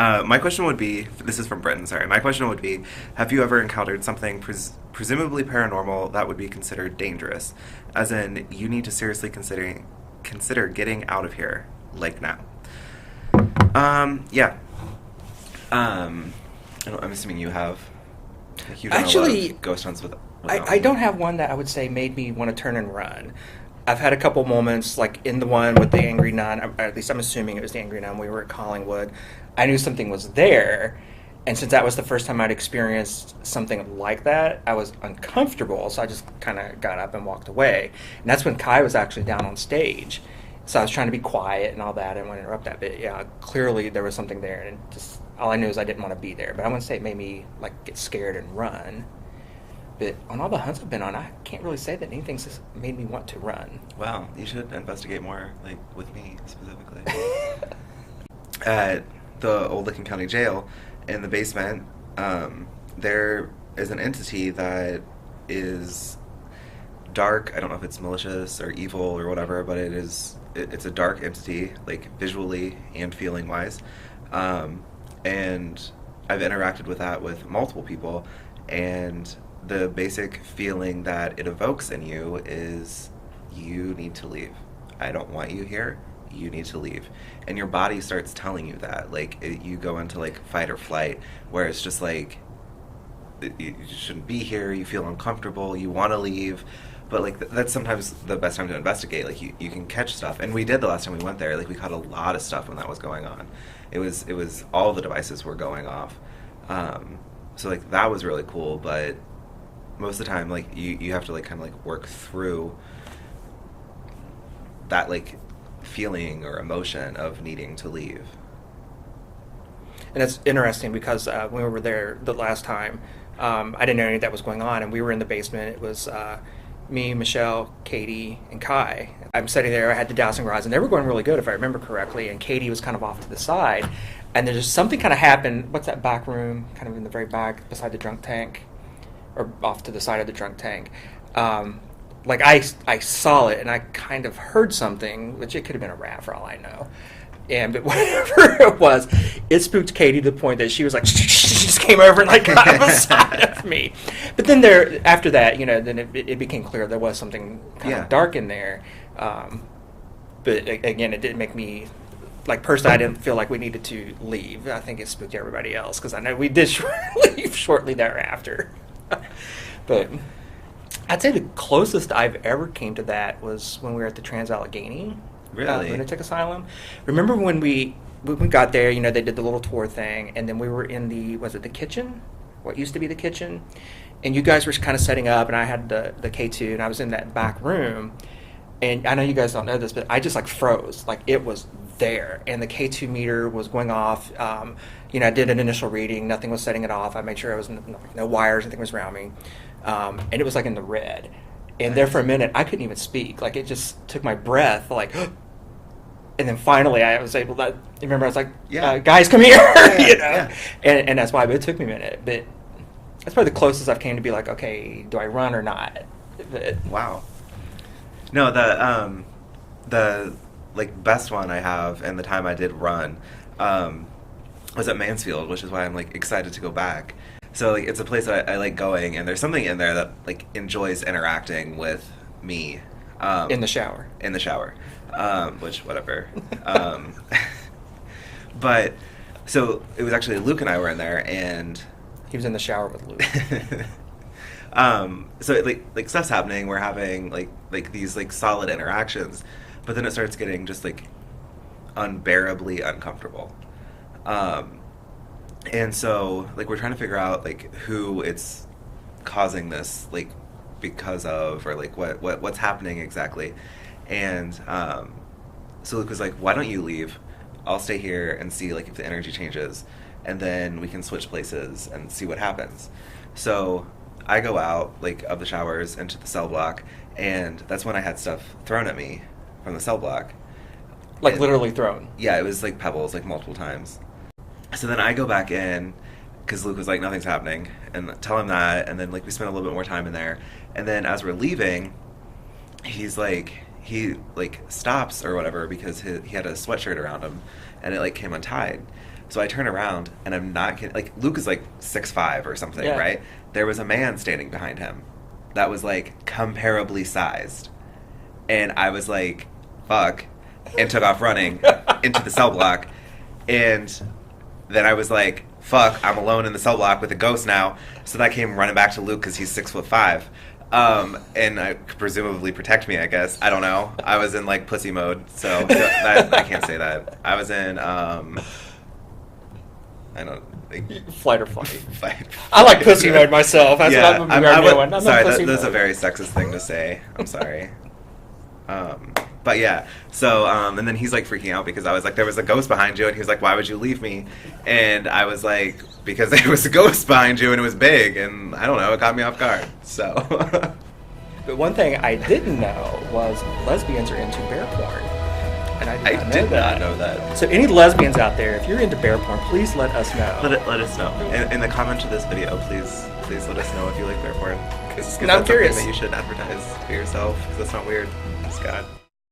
My question would be, this is from Britain, sorry. My question would be, have you ever encountered something presumably paranormal that would be considered dangerous? As in, you need to seriously consider getting out of here, like now. Yeah. I'm assuming you have. Like, you've done a lot Actually, of ghost hunts with I don't have one that I would say made me want to turn and run. I've had a couple moments, like in the one with the angry nun, or at least I'm assuming it was the angry nun, we were at Collingwood. I knew something was there, and since that was the first time I'd experienced something like that, I was uncomfortable, so I just kind of got up and walked away. And that's when Kai was actually down on stage. So I was trying to be quiet and all that, and I didn't want to interrupt that, but yeah, clearly there was something there, and just all I knew is I didn't want to be there. But I wouldn't say it made me like get scared and run. But on all the hunts I've been on, I can't really say that anything's made me want to run. Wow, you should investigate more, like, with me, specifically. At the Old Licking County Jail, in the basement, there is an entity that is dark. I don't know if it's malicious or evil or whatever, but it's a dark entity, like, visually and feeling-wise. And I've interacted with that with multiple people, and the basic feeling that it evokes in you is, you need to leave. I don't want you here. You need to leave. And your body starts telling you that. Like, you go into, like, fight or flight, where it's just like, you shouldn't be here, you feel uncomfortable, you want to leave. But, like, that's sometimes the best time to investigate. Like, you can catch stuff. And we did the last time we went there. Like, we caught a lot of stuff when that was going on. It was all the devices were going off. So, like, that was really cool, but most of the time, like, you have to, like, kind of, like, work through that, like, feeling or emotion of needing to leave. And it's interesting because when we were there the last time, I didn't know any of that was going on, and we were in the basement. It was me, Michelle, Katie, and Kai. I'm sitting there, I had the dowsing rods, and they were going really good, if I remember correctly, and Katie was kind of off to the side. And there's just something kind of happened. What's that back room, kind of in the very back, beside the drunk tank? Or off to the side of the drunk tank. Like, I saw it, and I kind of heard something, which it could have been a rat for all I know. But whatever it was, it spooked Katie to the point that she was like, she just came over and, like, got beside of me. But then after that, then it became clear there was something kind of dark in there. But again, it didn't make me, like, personally, I didn't feel like we needed to leave. I think it spooked everybody else, because I know we did leave shortly thereafter. But I'd say the closest I've ever came to that was when we were at the Trans-Allegheny lunatic asylum. Remember when we got there, they did the little tour thing, and then we were in the kitchen? What used to be the kitchen? And you guys were kind of setting up, and I had the K2, and I was in that back room. And I know you guys don't know this, but I just, like, froze. Like, it was there, and the K2 meter was going off. I did an initial reading. Nothing was setting it off. I made sure I was no wires, nothing was around me. And it was, like, in the red. And there for a minute, I couldn't even speak. Like, it just took my breath, like, and then finally I was able to, remember, I was like, guys, come here, Yeah. And that's why, but it took me a minute. But that's probably the closest I've came to be like, okay, do I run or not? But, wow. No, the like, best one I have, and the time I did run, was at Mansfield, which is why I'm, like, excited to go back. So, like, it's a place that I like going, and there's something in there that, like, enjoys interacting with me. in the shower. In the shower. Which, whatever. But, so, it was actually Luke and I were in there, and He was in the shower with Luke. So, like, stuff's happening, we're having, like these, like, solid interactions, but then it starts getting just, like, unbearably uncomfortable. And so, like, we're trying to figure out, like, who it's causing this, like, because of, or, like, what's happening exactly. And so Luke was like, why don't you leave? I'll stay here and see, like, if the energy changes, and then we can switch places and see what happens. So I go out, like, of the showers into the cell block, and that's when I had stuff thrown at me from the cell block. Like, literally thrown? Yeah, it was, like, pebbles, like, multiple times. So then I go back in, because Luke was like, nothing's happening, and tell him that, and then, like, we spent a little bit more time in there. And then as we're leaving, he's like, he, like, stops or whatever, because he had a sweatshirt around him, and it, like, came untied. So I turn around, and I'm not kidding. Like, Luke is like 6'5" or something, Yeah. right? There was a man standing behind him that was like comparably sized. And I was like, fuck, and took off running into the cell block. And then I was like, fuck, I'm alone in the cell block with a ghost now. So then I came running back to Luke because he's 6'5". And I could presumably protect me, I guess. I don't know. I was in like pussy mode, so I can't say that. I was in, I don't think. Flight or flight. Fight. I like pussy mode myself. That's Yeah, what I'm doing. I'm sorry, in pussy that's a mode. very sexist thing to say. I'm sorry. But yeah, so, and then he's like freaking out because I was like, there was a ghost behind you, and he was like, why would you leave me? And I was like, because there was a ghost behind you, and it was big, and I don't know, it caught me off guard, so. But one thing I didn't know was lesbians are into bear porn. And I did not know that. So any lesbians out there, if you're into bear porn, please let us know. Let us know. In the comment to this video, please let us know if you like bear porn. Because And I'm that's curious. something that you should advertise to yourself, because that's not weird. It's God.